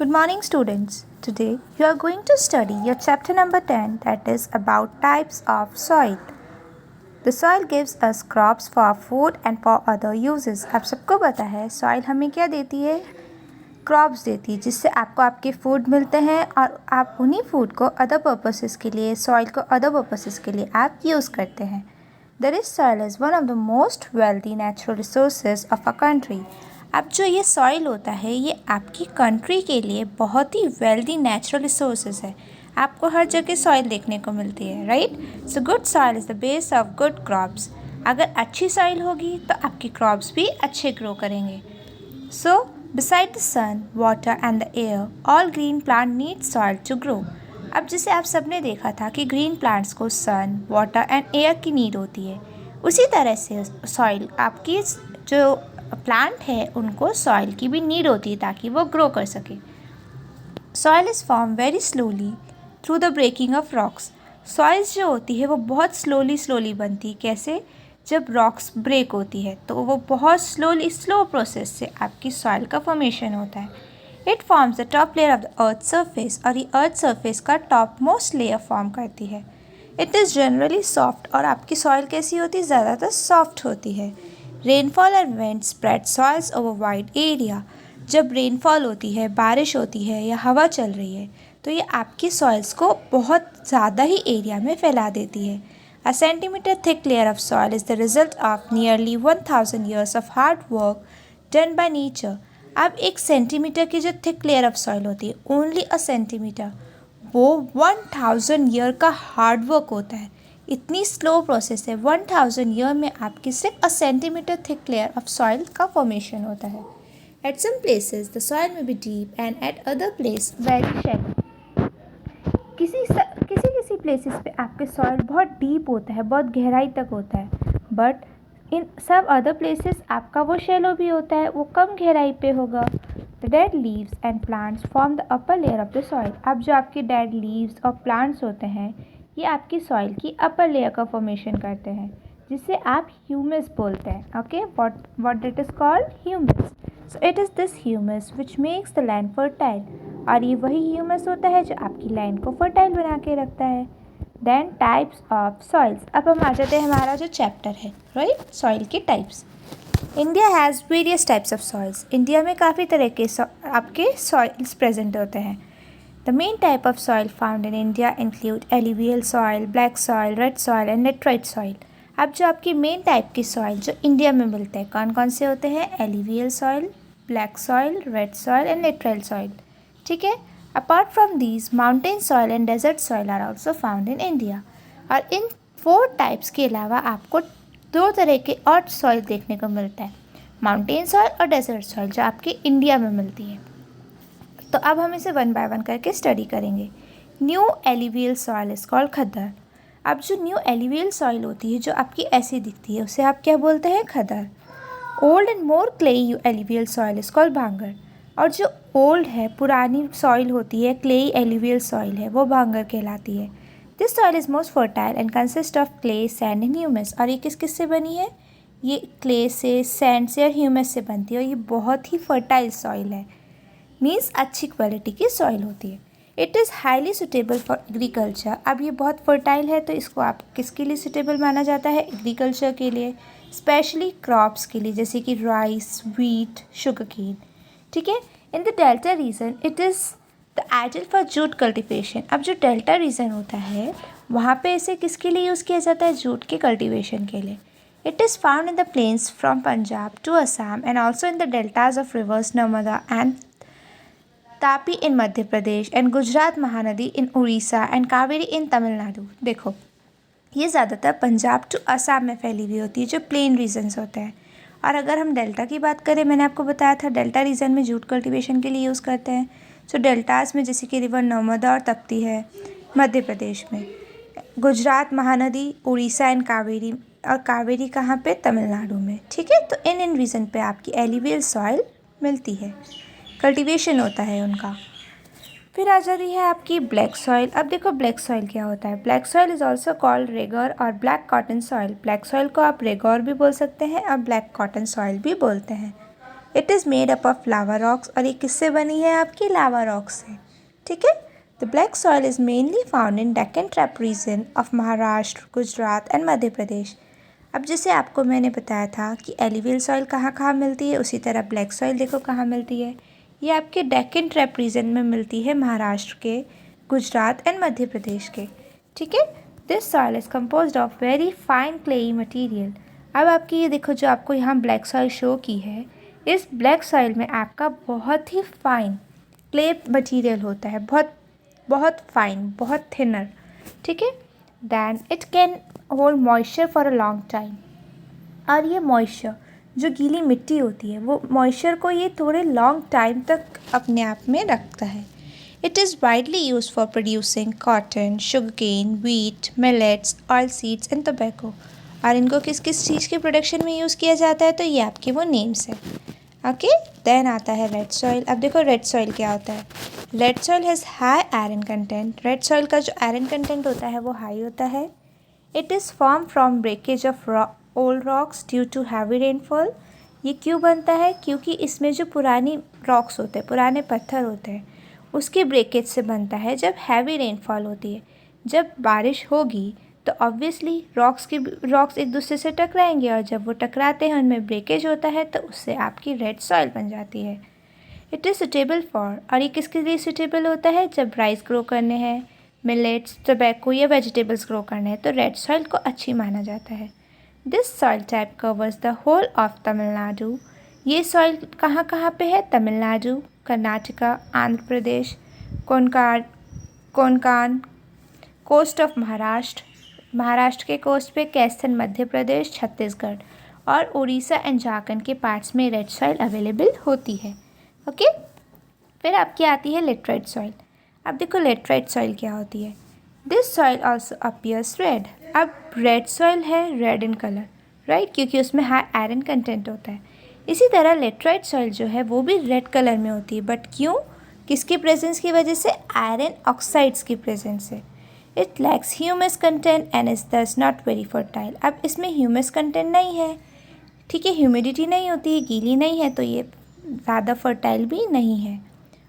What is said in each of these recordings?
Good morning, students. Today you are going to study your chapter number 10, that is about types of soil. The soil gives us crops for food and for other uses. आप सबको पता है soil हमें क्या देती है? Crops देती है, जिससे आपको आपके फूड मिलते हैं और आप उन्हीं फूड को अदर पर्पसेस के लिए, सॉइल को अदर पर्पसेस के लिए आप यूज़ करते हैं. The rich soil is one of the most wealthy natural resources of a country. अब जो ये सॉइल होता है ये आपकी कंट्री के लिए बहुत ही वेल्दी नेचुरल रिसोर्सेज है. आपको हर जगह सॉइल देखने को मिलती है, right? So good soil is the base of good crops. अगर अच्छी सॉइल होगी तो आपकी क्रॉप्स भी अच्छे ग्रो करेंगे. So beside the sun, water and the air, all green plant need soil to grow. अब जैसे आप सबने देखा था कि ग्रीन प्लांट्स को सन, वाटर एंड एयर की नीड होती है, उसी तरह से सॉइल, आपकी जो प्लांट है उनको सॉइल की भी नीड होती है ताकि वो ग्रो कर सके. Soil is form very slowly through the breaking of rocks. Soils जो होती है वो बहुत स्लोली बनती है. कैसे? जब रॉक्स ब्रेक होती है तो वो बहुत स्लो प्रोसेस से आपकी सॉइल का फॉर्मेशन होता है. It forms the top layer of the earth surface, और ये अर्थ सरफेस का टॉप मोस्ट लेयर फॉर्म करती है. इट इज़ जनरली सॉफ्ट, और आपकी सॉइल कैसी होती है? ज़्यादातर सॉफ्ट होती है. Rainfall and wind spread soils over wide area. जब रेनफॉल होती है, बारिश होती है या हवा चल रही है तो ये आपकी सॉइल्स को बहुत ज़्यादा ही एरिया में फैला देती है. A centimeter thick layer of soil is the result of nearly 1000 years of hard work done by nature. अब 1 सेंटीमीटर की जो थिक लेयर ऑफ सॉइल होती है, ओनली अ सेंटीमीटर, वो 1000 ईयर का हार्ड वर्क होता है. इतनी स्लो प्रोसेस है. 1000 ईयर में आपकी सिर्फ 1 centimetre thick layer of soil का फॉर्मेशन होता है. At some places the soil may be deep and at other place very shallow. किसी प्लेसेस पे आपके सॉइल बहुत डीप होता है, बहुत गहराई तक होता है, बट इन सब अदर प्लेसेस आपका वो शैलो भी होता है, वो कम गहराई पे होगा. The dead leaves and plants form the upper layer of the soil. अब जो आपके डेड लीव्स और प्लांट्स होते हैं ये आपकी सॉइल की अपर लेयर का फॉर्मेशन करते हैं, जिसे आप ह्यूमस बोलते हैं. Okay, what it is called? Humus. So it is this humus which makes the land fertile. और ये वही ह्यूमस होता है जो आपकी लैंड को फर्टाइल बना के रखता है. Then types of soils. अब हम आ जाते हैं हमारा जो चैप्टर है, राइट, सॉइल के types. India has various types of soils. India में काफ़ी तरह के आपके सॉइल्स प्रेजेंट होते हैं. The main type of soil found in India include alluvial soil, black soil, red soil and laterite soil. अब जो आपकी मेन टाइप की सॉइल जो इंडिया में मिलते हैं कौन कौन से होते हैं? Alluvial soil, black soil, red soil and laterite soil. ठीक है. Apart from these, mountain soil and desert soil are also found in India. और इन 4 टाइप्स के अलावा आपको 2 तरह के और सॉइल देखने को मिलता है, माउंटेन सॉइल और डेजर्ट सॉइल, जो आपके इंडिया में मिलती है. तो अब हम इसे 1 बाय 1 करके स्टडी करेंगे. New alluvial soil is called khadar. अब जो न्यू एलुवियल सॉइल होती है जो आपकी ऐसी दिखती है उसे आप क्या बोलते हैं? Khadar. Old and more clayey alluvial soil is called bhangar. और जो ओल्ड है, पुरानी सॉइल होती है, क्लेई एलुवियल सॉइल है, वो भांगर कहलाती है. This soil is most fertile and consist of clay, sand and humus. और ये किस से बनी है? ये क्ले से, सैंड से और ह्यूमस से बनती है, और ये बहुत ही फर्टाइल सॉइल है. मीन्स अच्छी क्वालिटी की सॉइल होती है. It is highly suitable for agriculture. अब ये बहुत फर्टाइल है तो इसको आप किसके लिए सुटेबल माना जाता है? एग्रीकल्चर के लिए, स्पेशली क्रॉप्स के लिए, जैसे कि राइस, व्हीट, शुगर केन. ठीक है. In the delta region it is the ideal for jute cultivation. अब जो डेल्टा रीजन होता है वहाँ पे इसे किसके लिए यूज़ किया जाता है? जूट के कल्टिवेशन के लिए. It is found in the plains from Punjab to Assam and also in the deltas of rivers Narmada and Tapi in Madhya Pradesh and Gujarat Mahanadi in Orissa and Kaveri in Tamil Nadu. देखो, ये ज़्यादातर पंजाब टू असम में फैली हुई होती है, जो प्लेन रीजन्स होते हैं. और अगर हम डेल्टा की बात करें, मैंने आपको बताया था डेल्टा रीजन में जूट कल्टीवेशन के लिए यूज़ करते हैं. सो डेल्टास में जैसे कि रिवर नर्मदा और तपती है मध्य प्रदेश में, गुजरात महानदी, उड़ीसा एंड कावेरी, और कावेरी कहाँ पे? तमिलनाडु में. ठीक है. तो इन रीजन पे आपकी एलुवियल सॉइल मिलती है, कल्टीवेशन होता है उनका. फिर आ जाती है आपकी ब्लैक सॉइल. अब देखो ब्लैक सॉइल क्या होता है. Black soil is also called regur और black cotton soil. Black soil को आप रेगौर भी बोल सकते हैं और ब्लैक कॉटन सॉइल भी बोलते हैं. It is made up of lava rocks, और ये किससे बनी है? आपकी लावा रॉक्स से। ठीक है। The black soil is mainly found in Deccan trap region of Maharashtra, Gujarat and Madhya Pradesh. अब जैसे आपको मैंने बताया था कि एलुवियल सॉइल कहाँ कहाँ मिलती है, उसी तरह ब्लैक सॉइल देखो कहाँ मिलती है। ये आपके डेक्कन ट्रैप रीजन में मिलती है, महाराष्ट्र के, गुजरात एंड मध्य प्रदेश के। ठीक है। This soil is composed of very fine clayey material. अब आपकी ये देखो जो आपको यहाँ ब्लैक सॉइल शो की है, इस ब्लैक सॉइल में आपका बहुत ही फाइन क्ले मटीरियल होता है, बहुत बहुत फाइन, बहुत थिनर। ठीक है। Than it can hold moisture for a long time. और ये मॉइस्चर, जो गीली मिट्टी होती है, वो मॉइस्चर को ये थोड़े लॉन्ग टाइम तक अपने आप में रखता है। It is widely use for producing cotton, sugarcane, wheat, millets, oil seeds and tobacco. और इनको किस किस चीज़ के प्रोडक्शन में यूज़ किया जाता है, तो ये आपके वो नेम्स है। ओके। देन आता है रेड सॉइल। अब देखो रेड सॉइल क्या होता है। Red soil has high iron content. Red soil का जो आयरन कंटेंट होता है वो हाई होता है। It is form from breakage of old rocks due to heavy rainfall. ये क्यों बनता है? क्योंकि इसमें जो पुरानी रॉक्स होते हैं, पुराने पत्थर होते हैं, उसके ब्रेकेज से बनता है जब हैवी रेनफॉल होती है। जब बारिश होगी तो ऑब्वियसली रॉक्स एक दूसरे से टकराएंगे, और जब वो टकराते हैं उनमें ब्रेकेज होता है, तो उससे आपकी रेड सॉइल बन जाती है। इट इज़ सुटेबल फॉर, और ये किसके लिए सुटेबल होता है? जब राइस ग्रो करने हैं, मिलेट्स, टोबैको या वेजिटेबल्स ग्रो करने हैं, तो रेड सॉइल को अच्छी माना जाता है। This soil type covers the whole of Tamil Nadu. ये सॉइल कहाँ कहाँ पे है? तमिलनाडु, कर्नाटका, आंध्र प्रदेश, कोंकण, कोस्ट ऑफ महाराष्ट्र, महाराष्ट्र के कोस्ट पे, कैथन मध्य प्रदेश, छत्तीसगढ़, और उड़ीसा एंड झारखंड के पार्ट्स में रेड सॉइल अवेलेबल होती है। ओके। फिर आपकी आती है लेटराइट सॉइल। अब देखो लेटराइट सॉइल क्या होती है। This soil also appears red. अब रेड सॉइल है रेड इन कलर, राइट, क्योंकि उसमें हाई आयरन कंटेंट होता है। इसी तरह लेटराइट सॉइल जो है वो भी रेड कलर में होती है, बट क्यों? किसकी प्रेजेंस की वजह से? आयरन ऑक्साइड्स की प्रेजेंस से। It lacks humus content and is दस नॉट वेरी फर्टाइल। अब इसमें ह्यूमस कंटेंट नहीं है, ठीक है, ह्यूमिडिटी नहीं होती है, गीली नहीं है, तो ये ज़्यादा फर्टाइल भी नहीं है।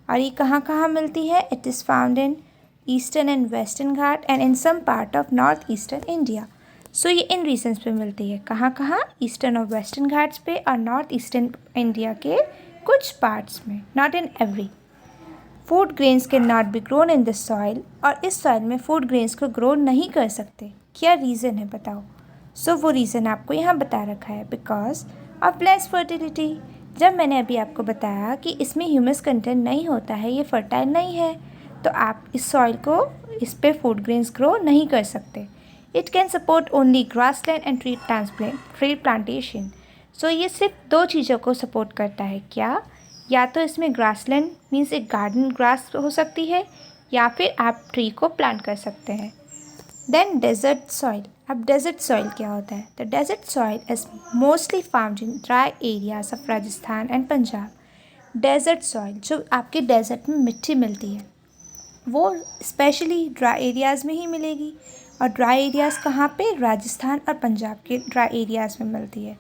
और ये कहाँ कहाँ मिलती है? It is found in eastern and western ghat and in some part of north eastern India. So ये इन रीजन्स पे मिलती है। कहाँ कहाँ? ईस्टर्न और वेस्टर्न घाट्स पे और नॉर्थ ईस्टर्न इंडिया के कुछ पार्ट्स में, not in every. Food grains can not be grown in this soil. और इस सॉइल में फूड ग्रेन्स को ग्रो नहीं कर सकते। क्या रीज़न है बताओ? सो वो रीज़न आपको यहाँ बता रखा है, बिकॉज ऑफ लेस फर्टिलिटी। जब मैंने अभी आपको बताया कि इसमें ह्यूमस कंटेंट नहीं होता है, ये फर्टाइल नहीं है, तो आप इस सॉइल को, इस पे फूड ग्रेन्स ग्रो नहीं कर सकते। It can support only grassland and tree plantation. So ये सिर्फ दो चीज़ों को सपोर्ट करता है। क्या? या तो इसमें ग्रासलैंड मीन्स एक गार्डन ग्रास हो सकती है, या फिर आप ट्री को प्लांट कर सकते हैं। Then desert soil. अब डेजर्ट सॉइल क्या होता है? The desert soil is mostly found in dry areas of Rajasthan and Punjab. Desert soil जो आपके डेजर्ट में मिट्टी मिलती है, वो स्पेशली ड्राई एरियाज़ में ही मिलेगी। और ड्राई एरियाज़ कहाँ पे? राजस्थान और पंजाब के ड्राई एरियाज़ में मिलती है।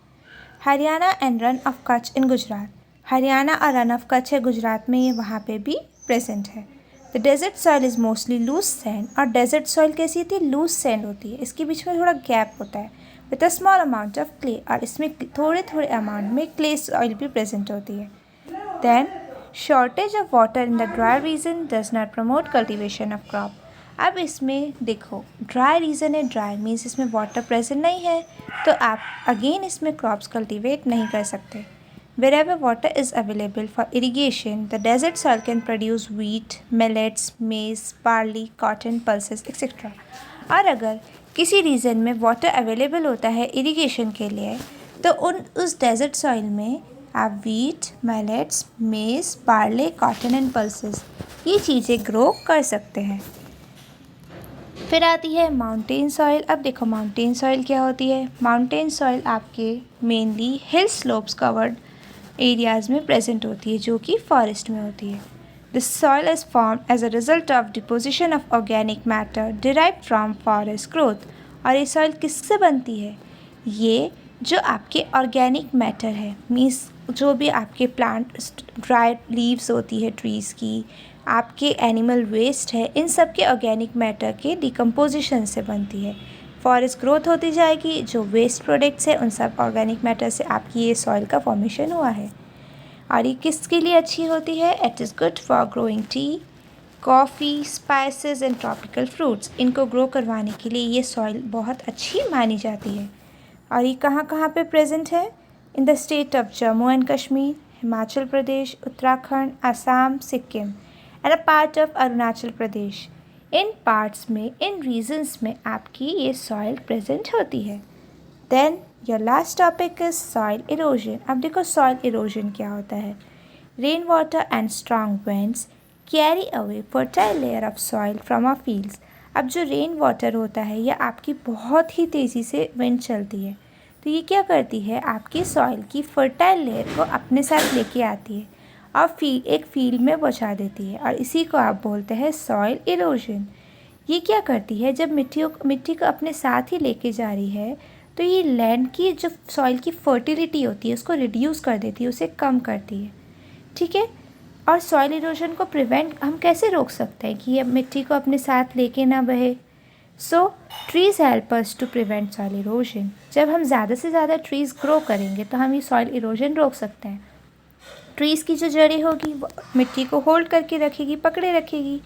Haryana and Rann of Kutch in Gujarat. Haryana और रन ऑफ कच्छ है गुजरात में, ये वहाँ पे भी प्रेजेंट है। The desert soil is mostly loose sand. और डेजर्ट सॉइल कैसी होती है? लूज सैंड होती है, इसके बीच में थोड़ा गैप होता है, with a small amount of clay. और इसमें थोड़े थोड़े अमाउंट में क्ले सॉइल भी प्रेजेंट होती है। Then shortage of water in the dry region does not promote cultivation of crop. अब इसमें देखो ड्राई रीजन है, ड्राई मीन्स इसमें वाटर प्रेजेंट नहीं है, तो आप अगेन इसमें क्रॉप्स कल्टिवेट नहीं कर सकते। Wherever water is available for irrigation, the desert soil can produce wheat, millets, maize, barley, cotton, pulses, etc. और अगर किसी रीजन में वाटर अवेलेबल होता है इरिगेशन के लिए, तो उस डेजर्ट सॉइल में आप वीट, मिलेट्स, मेज, बार्ले, कॉटन एंड पल्सेस ये चीज़ें ग्रो कर सकते हैं। फिर आती है माउंटेन सॉइल। अब देखो माउंटेन सॉइल क्या होती है। माउंटेन सॉइल आपके mainly hill slopes covered areas में प्रेजेंट होती है, जो कि फॉरेस्ट में होती है। This soil is formed as a result of deposition of organic matter derive from forest growth. और ये सॉइल किससे बनती है? ये जो आपके ऑर्गेनिक मैटर है, मीन्स जो भी आपके प्लांट ड्राई लीव्स होती है ट्रीज़ की, आपके एनिमल वेस्ट है, इन सब के ऑर्गेनिक मैटर के डिकम्पोजिशन से बनती है। फॉरेस्ट ग्रोथ होती जाएगी, जो वेस्ट प्रोडक्ट्स है उन सब ऑर्गेनिक मैटर से आपकी ये सॉइल का फॉर्मेशन हुआ है। और ये किसके लिए अच्छी होती है? It is good for growing T, coffee, spices and tropical fruits. इनको ग्रो करवाने के लिए ये सॉइल बहुत अच्छी मानी जाती है। और ये कहाँ कहाँ पे प्रेजेंट है? In the state of Jammu and Kashmir, Himachal Pradesh, Uttarakhand, Assam, Sikkim and a part of Arunachal Pradesh. In parts में, इन रीजन्स में आपकी ये सॉइल प्रेजेंट होती है। Then your last topic is soil erosion. अब देखो सॉइल इरोजन क्या होता है। Rain water and strong winds carry away fertile layer of soil from our fields. अब जो रेन वाटर होता है या आपकी बहुत ही तेज़ी से विंड चलती है, तो ये क्या करती है, आपकी सॉइल की फर्टाइल लेयर को अपने साथ लेके आती है और एक फील्ड में पहुँचा देती है, और इसी को आप बोलते हैं सॉइल इरोजन। ये क्या करती है, जब मिट्टी को अपने साथ ही लेके जा रही है, तो ये लैंड की जो सॉइल की फर्टिलिटी होती है उसको रिड्यूस कर देती है, उसे कम करती है। ठीक है। और सॉइल इरोजन को प्रिवेंट हम कैसे रोक सकते हैं कि ये मिट्टी को अपने साथ लेके ना बहे? So trees help us to prevent soil erosion. जब हम ज़्यादा से ज़्यादा ट्रीज़ ग्रो करेंगे तो हम ये सॉइल इरोजन रोक सकते हैं। ट्रीज़ की जो जड़ें होगी वो मिट्टी को होल्ड करके रखेगी, पकड़े रखेगी,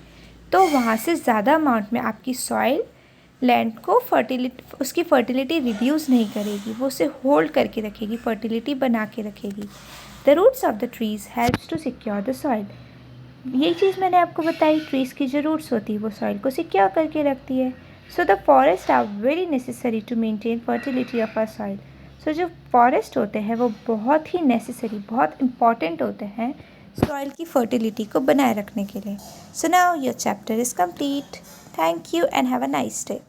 तो वहाँ से ज़्यादा अमाउंट में आपकी सॉइल लैंड को उसकी फर्टिलिटी रिड्यूस नहीं करेगी, वो उसे होल्ड करके रखेगी, फर्टिलिटी बना के रखेगी। The roots of the trees helps to secure the soil. यही चीज़ मैंने आपको बताई, ट्रीज़ की जो रूट्स होती है वो सॉइल को सिक्योर करके रखती है। So the forest are very necessary to maintain fertility of our soil. So जो फॉरेस्ट होते हैं वो बहुत ही नेसेसरी, बहुत इंपॉर्टेंट होते हैं सॉइल की फर्टिलिटी को बनाए रखने के लिए। So now your chapter is complete. Thank you and have a nice day.